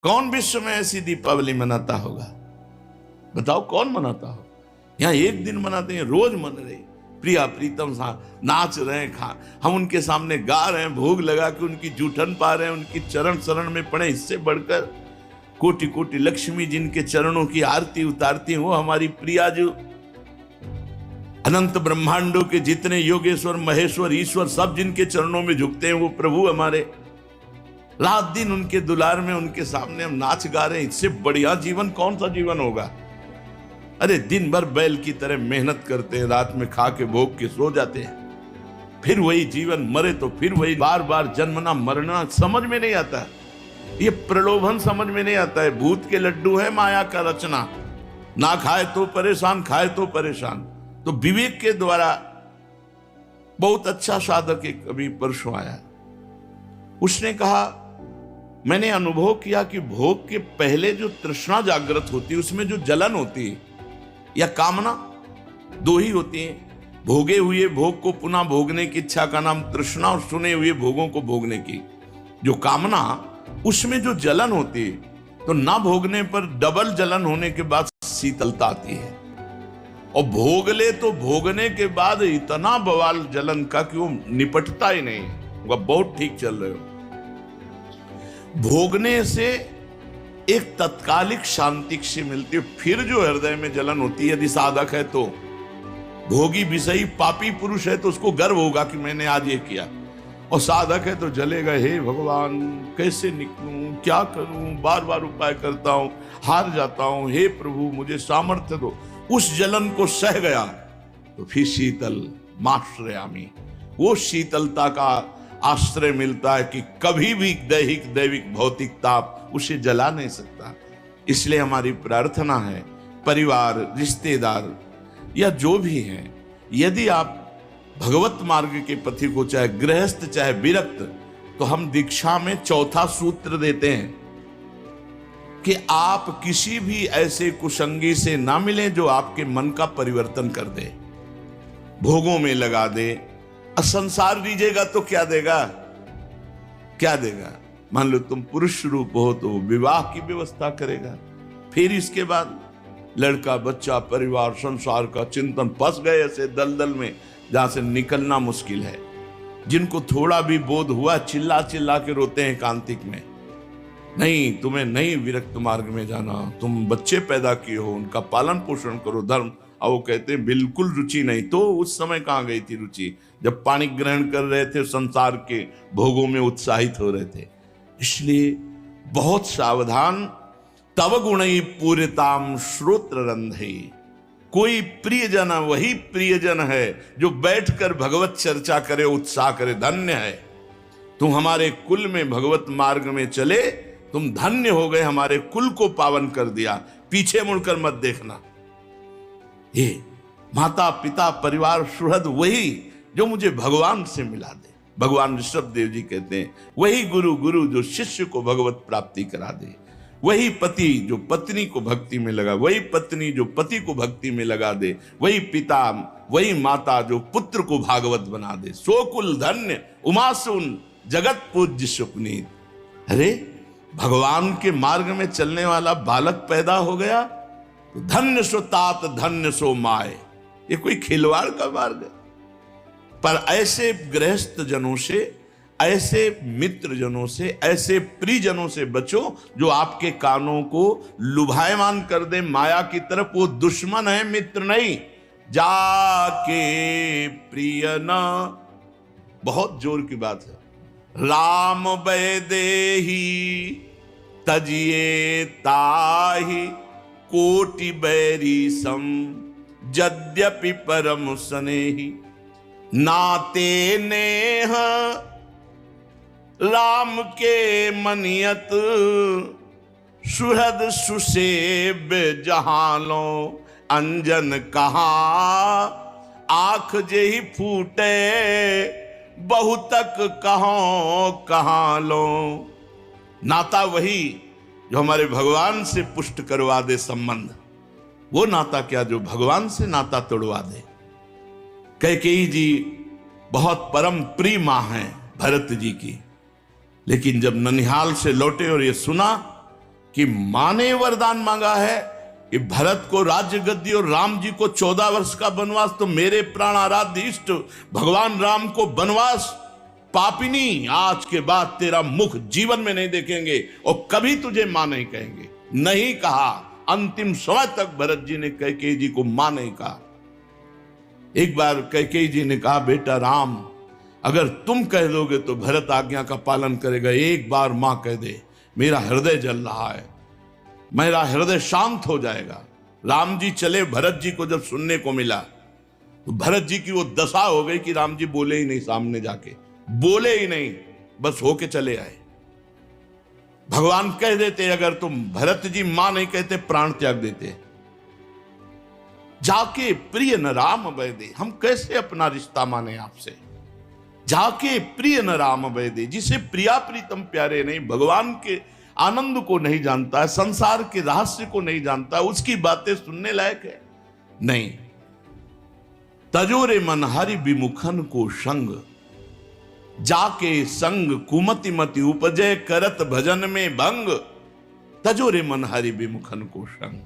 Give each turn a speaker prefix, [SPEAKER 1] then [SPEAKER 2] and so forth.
[SPEAKER 1] कौन विश्व में ऐसी दीपावली मनाता होगा? बताओ कौन मनाता हो? यहाँ एक दिन मनाते हैं, रोज मन रहे, प्रिया प्रीतम नाच रहे हैं, हम उनके सामने गा रहे हैं, भोग लगा के उनकी जूठन पा रहे हैं, उनकी चरण शरण में पड़े। इससे बढ़कर कोटि कोटि लक्ष्मी जिनके चरणों की आरती उतारती हैं, वो हमारी प्रिया जो अनंत ब्रह्मांडों के जितने योगेश्वर महेश्वर ईश्वर सब जिनके चरणों में झुकते हैं, वो प्रभु हमारे। रात दिन उनके दुलार में उनके सामने हम नाच गा रहे हैं। इससे बढ़िया जीवन कौन सा जीवन होगा? अरे दिन भर बैल की तरह मेहनत करते हैं, रात में खा के भोग के सो जाते हैं, फिर वही जीवन, मरे तो फिर वही, बार बार जन्मना मरना समझ में नहीं आता। ये प्रलोभन समझ में नहीं आता है। भूत के लड्डू है माया का रचना, ना खाए तो परेशान, खाए तो परेशान। तो विवेक के द्वारा बहुत अच्छा साधक एक अभी परसों आया, उसने कहा मैंने अनुभव किया कि भोग के पहले जो तृष्णा जागृत होती है, उसमें जो जलन होती है या कामना, दो ही होती है। भोगे हुए भोग को पुनः भोगने की इच्छा का नाम तृष्णा, और सुने हुए भोगों को भोगने की जो कामना, उसमें जो जलन होती है, तो ना भोगने पर डबल जलन होने के बाद शीतलता आती है। और भोग ले तो भोगने के बाद इतना बवाल जलन का कि वो निपटता ही नहीं, वो बहुत ठीक चल रहे हो। भोगने से एक तत्कालिक शांति सी मिलती है, फिर जो हृदय में जलन होती है, यदि साधक है तो, भोगी विषयी पापी पुरुष है तो उसको गर्व होगा कि मैंने आज ये किया, और साधक है तो जलेगा, हे भगवान कैसे निकलूं, क्या करूं, बार बार उपाय करता हूं, हार जाता हूं, हे प्रभु मुझे सामर्थ्य दो। उस जलन को सह गया तो फिर शीतल माश्रयामी, वो शीतलता का आश्रय मिलता है कि कभी भी दैहिक दैविक भौतिक ताप उसे जला नहीं सकता। इसलिए हमारी प्रार्थना है, परिवार रिश्तेदार या जो भी हैं, यदि आप भगवत मार्ग के पथी को, चाहे गृहस्थ चाहे विरक्त, तो हम दीक्षा में चौथा सूत्र देते हैं कि आप किसी भी ऐसे कुसंगी से ना मिलें जो आपके मन का परिवर्तन कर दे, भोगों में लगा दे। असंसार दीजिएगा तो क्या देगा? क्या देगा? मान लो तुम पुरुष रूप हो तो विवाह की व्यवस्था करेगा, फिर इसके बाद लड़का बच्चा परिवार संसार का चिंतन, फंस गए ऐसे दलदल में जहां से निकलना मुश्किल है। जिनको थोड़ा भी बोध हुआ चिल्ला चिल्ला के रोते हैं कांतिक में, नहीं तुम्हें नहीं विरक्त मार्ग में जाना, तुम बच्चे पैदा किए हो, उनका पालन पोषण करो, धर्म। और वो कहते हैं बिल्कुल रुचि नहीं। तो उस समय कहां गई थी रुचि? जब पानी ग्रहण कर रहे थे, संसार के भोगों में उत्साहित हो रहे थे। इसलिए बहुत सावधान। तव गुणई पूरिताम श्रोत्र रंधे, कोई प्रियजन वही प्रियजन है जो बैठकर भगवत चर्चा करे, उत्साह करे। धन्य है तुम हमारे कुल में भगवत मार्ग में चले, तुम धन्य हो गए, हमारे कुल को पावन कर दिया। पीछे मुड़कर मत देखना। ये माता पिता परिवार सुहृद वही जो मुझे भगवान से मिला दे। भगवान ऋषभ देव जी कहते हैं, वही गुरु गुरु जो शिष्य को भगवत प्राप्ति करा दे, वही पति जो पत्नी को भक्ति में लगा, वही पत्नी जो पति को भक्ति में लगा दे, वही पिता वही माता जो पुत्र को भागवत बना दे। सोकुल धन्य उमा सुन जगत पूज्य सुपनीत। अरे भगवान के मार्ग में चलने वाला बालक पैदा हो गया तो धन्य सो तात धन्य सो माए। ये कोई खिलवाड़ का मार्ग है? पर ऐसे गृहस्थ जनों से, ऐसे मित्र जनों से, ऐसे प्रियजनों से बचो जो आपके कानों को लुभायमान कर दे माया की तरफ। वो दुश्मन है, मित्र नहीं। जाके प्रिय न, बहुत जोर की बात है। राम वैदेही तजिए ताहि कोटि बैरी सम, यद्यपि परम स्नेही नाते नेह राम के मनियत, सुहृद सुसेव्य जहानो अंजन कहा, आंख जेहि फूटे बहुतक कहो कहाँ लो। नाता वही जो हमारे भगवान से पुष्ट करवा दे संबंध, वो नाता क्या जो भगवान से नाता तोड़वा दे। कैकेयी जी बहुत परम प्रिय मां हैं भरत जी की, लेकिन जब ननिहाल से लौटे और ये सुना कि मां ने वरदान मांगा है कि भरत को राज्य गद्दी और राम जी को 14 वर्ष का वनवास, तो मेरे प्राण आराध्य इष्ट भगवान राम को वनवास, पापिनी आज के बाद तेरा मुख जीवन में नहीं देखेंगे और कभी तुझे मां नहीं कहेंगे। नहीं कहा, अंतिम समय तक भरत जी ने कैकेयी जी को मां नहीं कहा। एक बार कैकेयी जी ने कहा, बेटा राम, अगर तुम कह दोगे तो भरत आज्ञा का पालन करेगा, एक बार मां कह दे, मेरा हृदय जल रहा है, मेरा हृदय शांत हो जाएगा। राम जी चले, भरत जी को जब सुनने को मिला तो भरत जी की वो दशा हो गई कि राम जी बोले ही नहीं, सामने जाके बोले ही नहीं, बस होके चले आए। भगवान कह देते, अगर तुम भरत जी मां नहीं कहते प्राण त्याग देते। जाके प्रिय न राम वैदे, हम कैसे अपना रिश्ता माने आपसे। जाके प्रिय न राम वैदे, जिसे प्रिया प्रीतम प्यारे नहीं, भगवान के आनंद को नहीं जानता है, संसार के रहस्य को नहीं जानता, उसकी बातें सुनने लायक है नहीं। तजोरे मन हरि विमुखन को संग, जाके संग कुमति मति उपजय, करत भजन में भंग। तजोरे मन हरि विमुखन को संग।